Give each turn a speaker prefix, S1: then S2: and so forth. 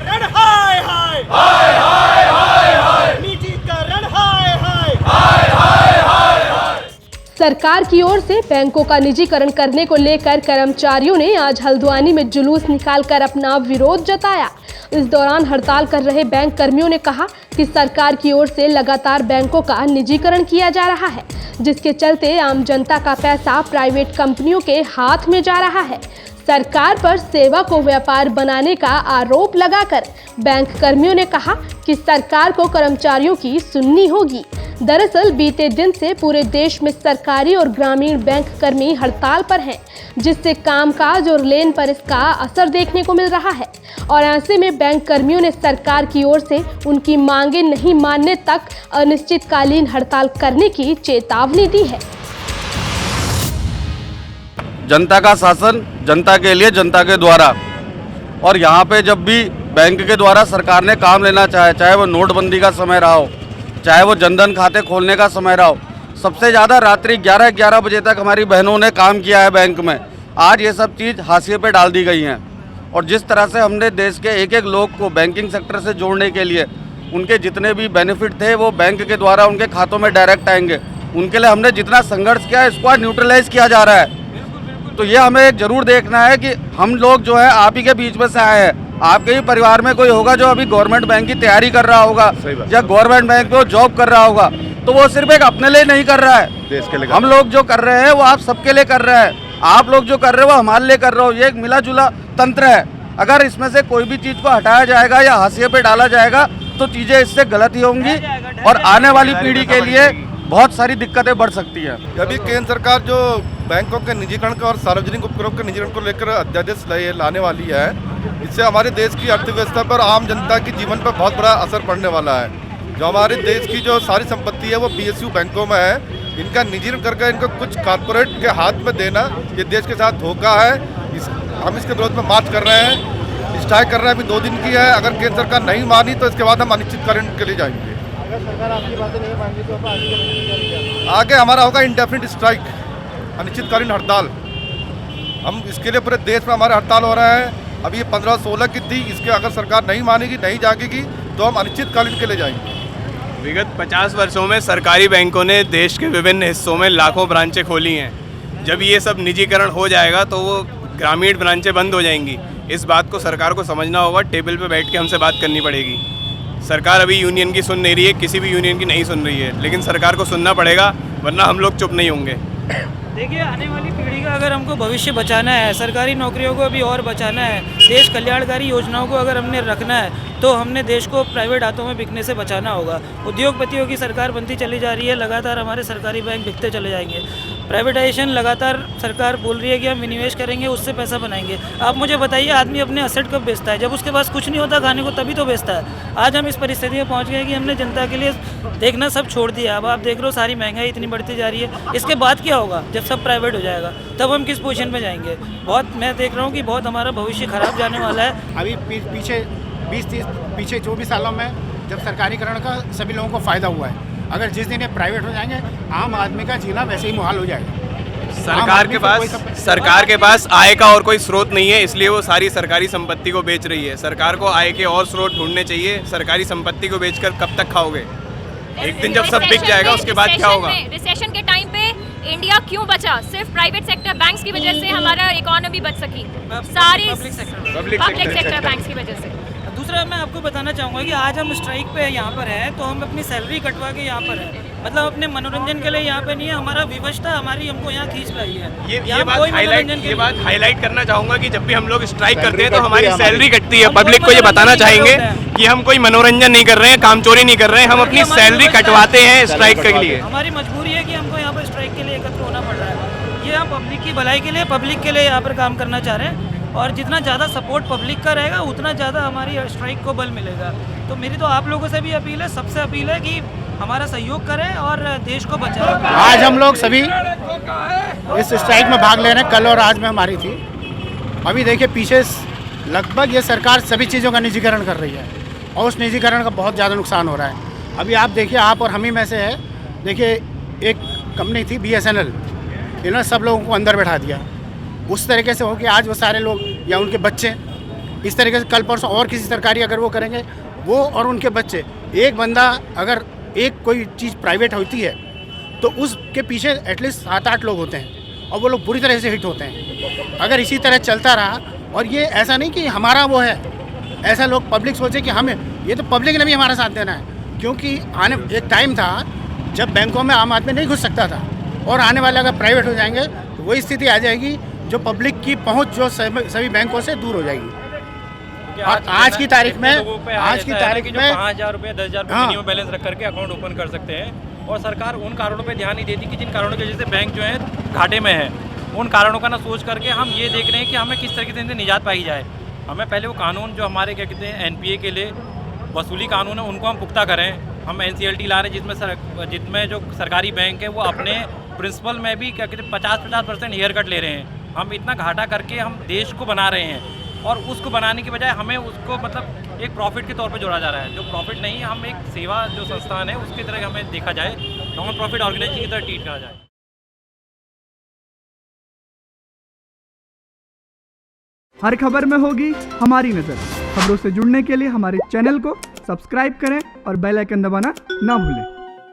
S1: निजीकरण हाय हाय हाय हाय हाय हाय निजीकरण हाय हाय हाय हाय हाय हाय।
S2: सरकार की ओर से बैंकों का निजीकरण करने को लेकर कर्मचारियों ने आज हल्द्वानी में जुलूस निकालकर अपना विरोध जताया। इस दौरान हड़ताल कर रहे बैंक कर्मियों ने कहा कि सरकार की ओर से लगातार बैंकों का निजीकरण किया जा रहा है, जिसके चलते आम जनता का पैसा प्राइवेट कंपनियों के हाथ में जा रहा है। सरकार पर सेवा को व्यापार बनाने का आरोप लगाकर बैंक कर्मियों ने कहा कि सरकार को कर्मचारियों की सुननी होगी। दरअसल बीते दिन से पूरे देश में सरकारी और ग्रामीण बैंक कर्मी हड़ताल पर हैं, जिससे कामकाज और लेन पर इसका असर देखने को मिल रहा है और ऐसे में बैंक कर्मियों ने सरकार की ओर से उनकी मांगे नहीं मानने तक अनिश्चितकालीन हड़ताल करने की चेतावनी दी है।
S3: जनता का शासन जनता के लिए, जनता के द्वारा, और यहाँ पे जब भी बैंक के द्वारा सरकार ने काम लेना चाहे वो नोटबंदी का समय रहा हो, चाहे वो जनधन खाते खोलने का समय रहा हो, सबसे ज़्यादा रात्रि 11 बजे तक हमारी बहनों ने काम किया है बैंक में। आज ये सब चीज़ हाशिए पे डाल दी गई हैं और जिस तरह से हमने देश के एक एक लोग को बैंकिंग सेक्टर से जोड़ने के लिए उनके जितने भी बेनिफिट थे वो बैंक के द्वारा उनके खातों में डायरेक्ट आएंगे, उनके लिए हमने जितना संघर्ष किया है इसको आज न्यूट्रलाइज किया जा रहा है। तो ये हमें जरूर देखना है कि हम लोग जो है आप ही के बीच में से आए हैं। आपके ही परिवार में कोई होगा जो अभी गवर्नमेंट बैंक की तैयारी कर रहा होगा या गवर्नमेंट बैंक में जॉब कर रहा होगा, तो वो सिर्फ एक अपने लिए नहीं कर रहा है, देश के लिए। हम लोग जो कर रहे हैं वो आप सबके लिए कर रहे हैं, आप लोग जो कर रहे हो वो हमारे लिए कर रहे हो। ये एक मिला जुला तंत्र है। अगर इसमें से कोई भी चीज़ को हटाया जाएगा या हाशिए पे डाला जाएगा तो चीज़ें इससे गलत ही होंगी और आने वाली पीढ़ी के लिए बहुत सारी दिक्कतें बढ़ सकती है।
S4: अभी केंद्र सरकार जो बैंकों के निजीकरण का और सार्वजनिक उपक्रम के निजीकरण को लेकर अध्यादेश लाने वाली है, इससे हमारे देश की अर्थव्यवस्था पर, आम जनता के जीवन पर बहुत बड़ा असर पड़ने वाला है। जो हमारे देश की जो सारी संपत्ति है वो PSU बैंकों में है, इनका निजीकरण करके इनको कुछ कॉर्पोरेट के हाथ में देना ये देश के साथ धोखा है। हम इसके विरोध में मार्च कर रहे हैं, स्ट्राइक कर रहे हैं। अभी 2 दिन की है, अगर केंद्र सरकार नहीं मानी तो इसके बाद हम अनिश्चितकालीन के लिए जाएंगे।
S5: सरकार आपकी बातें नहीं मानेगी तो
S4: आगे हमारा होगा इंडेफिनिट स्ट्राइक, अनिश्चितकालीन हड़ताल। हम इसके लिए पूरे देश में हमारे हड़ताल हो रहा है। अभी ये 15-16 की थी, इसके अगर सरकार नहीं मानेगी, नहीं जागेगी तो हम अनिश्चितकालीन के लिए जाएंगे।
S6: विगत 50 वर्षों में सरकारी बैंकों ने देश के विभिन्न हिस्सों में लाखों ब्रांचें खोली हैं। जब ये सब निजीकरण हो जाएगा तो वो ग्रामीण ब्रांचें बंद हो जाएंगी। इस बात को सरकार को समझना होगा, टेबल पे बैठ के हमसे बात करनी पड़ेगी। सरकार अभी यूनियन की सुन नहीं रही है, किसी भी यूनियन की नहीं सुन रही है, लेकिन सरकार को सुनना पड़ेगा, वरना हम लोग चुप नहीं होंगे।
S7: देखिए, आने वाली पीढ़ी का अगर हमको भविष्य बचाना है, सरकारी नौकरियों को भी और बचाना है, देश कल्याणकारी योजनाओं को अगर हमने रखना है, तो हमने देश को प्राइवेट हाथों में बिकने से बचाना होगा। उद्योगपतियों की सरकार बनती चली जा रही है, लगातार हमारे सरकारी बैंक बिकते चले जाएंगे। प्राइवेटाइजेशन लगातार सरकार बोल रही है कि हम विनिवेश करेंगे, उससे पैसा बनाएंगे। आप मुझे बताइए, आदमी अपने असेट कब बेचता है? जब उसके पास कुछ नहीं होता खाने को, तभी तो बेचता है। आज हम इस परिस्थिति में पहुंच गए कि हमने जनता के लिए देखना सब छोड़ दिया। अब आप देख रहे हो, सारी महंगाई इतनी बढ़ती जा रही है। इसके बाद क्या होगा? जब सब प्राइवेट हो जाएगा तब हम किस पोजीशन में जाएंगे? बहुत, मैं देख रहा हूँ कि बहुत हमारा भविष्य खराब जाने वाला है।
S5: अभी पीछे 24 सालों में जब सरकारीकरण का सभी लोगों को फ़ायदा हुआ है, अगर जिस दिन ये प्राइवेट हो जाएंगे, आम आदमी का जीना वैसे ही मुहाल हो जाएगा।
S6: सरकार के पास आय का और कोई स्रोत नहीं है, इसलिए वो सारी सरकारी संपत्ति को बेच रही है। सरकार को आय के और स्रोत ढूंढने चाहिए। सरकारी संपत्ति को बेचकर कब तक खाओगे? एक दिन जब सब बिक जाएगा उसके बाद क्या होगा?
S8: रिसेशन के टाइम पे इंडिया क्यों बचा? सिर्फ प्राइवेट सेक्टर बैंक्स की वजह से हमारा इकोनॉमी बच सकी, सारी पब्लिक सेक्टर बैंक्स की वजह से।
S7: दूसरा, मैं आपको बताना चाहूँगा कि आज हम स्ट्राइक पे यहाँ पर हैं, तो हम अपनी सैलरी कटवा के यहाँ पर हैं। मतलब अपने मनोरंजन के लिए यहाँ पे नहीं है, हमारा विवशता हमारी हमको यहाँ खींच लाई है।
S6: ये बात हाईलाइट करना चाहूँगा कि जब भी हम लोग स्ट्राइक करते हैं तो हमारी सैलरी कटती है। पब्लिक को ये बताना चाहेंगे कि हम कोई मनोरंजन नहीं कर रहे हैं, कामचोरी नहीं कर रहे हैं, हम अपनी सैलरी कटवाते हैं स्ट्राइक के लिए।
S7: हमारी मजबूरी है कि हमको यहाँ पर स्ट्राइक के लिए एकत्र होना पड़ रहा है। ये हम पब्लिक की भलाई के लिए, पब्लिक के लिए यहाँ पर काम करना चाह रहे हैं, और जितना ज़्यादा सपोर्ट पब्लिक का रहेगा उतना ज़्यादा हमारी स्ट्राइक को बल मिलेगा। तो मेरी तो आप लोगों से भी अपील है, सबसे अपील है कि हमारा सहयोग करें और देश को बचाएं।
S5: आज हम लोग सभी इस स्ट्राइक में भाग ले रहे हैं, कल और आज में हमारी थी। अभी देखिए, पीछे लगभग ये सरकार सभी चीज़ों का निजीकरण कर रही है और उस निजीकरण का बहुत ज़्यादा नुकसान हो रहा है। अभी आप देखिए, आप और हम ही में से है, देखिए एक कंपनी थी BSNL, इन्होंने सब लोगों को अंदर बैठा दिया। उस तरीके से हो कि आज वो सारे लोग या उनके बच्चे इस तरीके से कल परसों और किसी सरकारी अगर वो करेंगे, वो और उनके बच्चे, एक बंदा अगर एक कोई चीज़ प्राइवेट होती है तो उसके पीछे एटलीस्ट 7-8 लोग होते हैं और वो लोग बुरी तरह से हिट होते हैं। अगर इसी तरह चलता रहा, और ये ऐसा नहीं कि हमारा वो है, ऐसा लोग पब्लिक सोचे कि हमें, ये तो पब्लिक ने भी हमारा साथ देना है, क्योंकि आने एक टाइम था जब बैंकों में आम आदमी नहीं घुस सकता था, और आने वाले अगर प्राइवेट हो जाएंगे तो वही स्थिति आ जाएगी जो पब्लिक की पहुंच जो सभी बैंकों से दूर हो जाएगी। और आज की तारीख में
S9: 5,000 रुपये 10,000 रुपये मिनिमम बैलेंस रख करके अकाउंट ओपन कर सकते हैं, और सरकार उन कारणों पे ध्यान नहीं देती कि जिन कारणों की वजह से बैंक जो है घाटे में है। उन कारणों का ना सोच करके हम ये देख रहे हैं कि हमें किस तरीके से इनसे निजात पाई जाए। हमें पहले वो कानून जो हमारे क्या कहते हैं NPA के लिए वसूली कानून है उनको हम पुख्ता करें। हम NCLT ला रहे हैं जिसमें जो सरकारी बैंक है वो अपने प्रिंसिपल में भी क्या कहते हैं 50% हेयर कट ले रहे हैं। हम इतना घाटा करके हम देश को बना रहे हैं, और उसको बनाने की बजाय हमें उसको मतलब एक प्रॉफिट के तौर पे जोड़ा जा रहा है, जो प्रॉफिट नहीं, हम एक सेवा जो संस्थान है उसकी तरह हमें देखा जाए, नॉन प्रॉफिट ऑर्गेनाइजेशन की तरह ट्रीट करा जाए।
S10: हर खबर में होगी हमारी नज़र। खबरों से जुड़ने के लिए हमारे चैनल को सब्सक्राइब करें और बेल आइकन दबाना ना भूलें।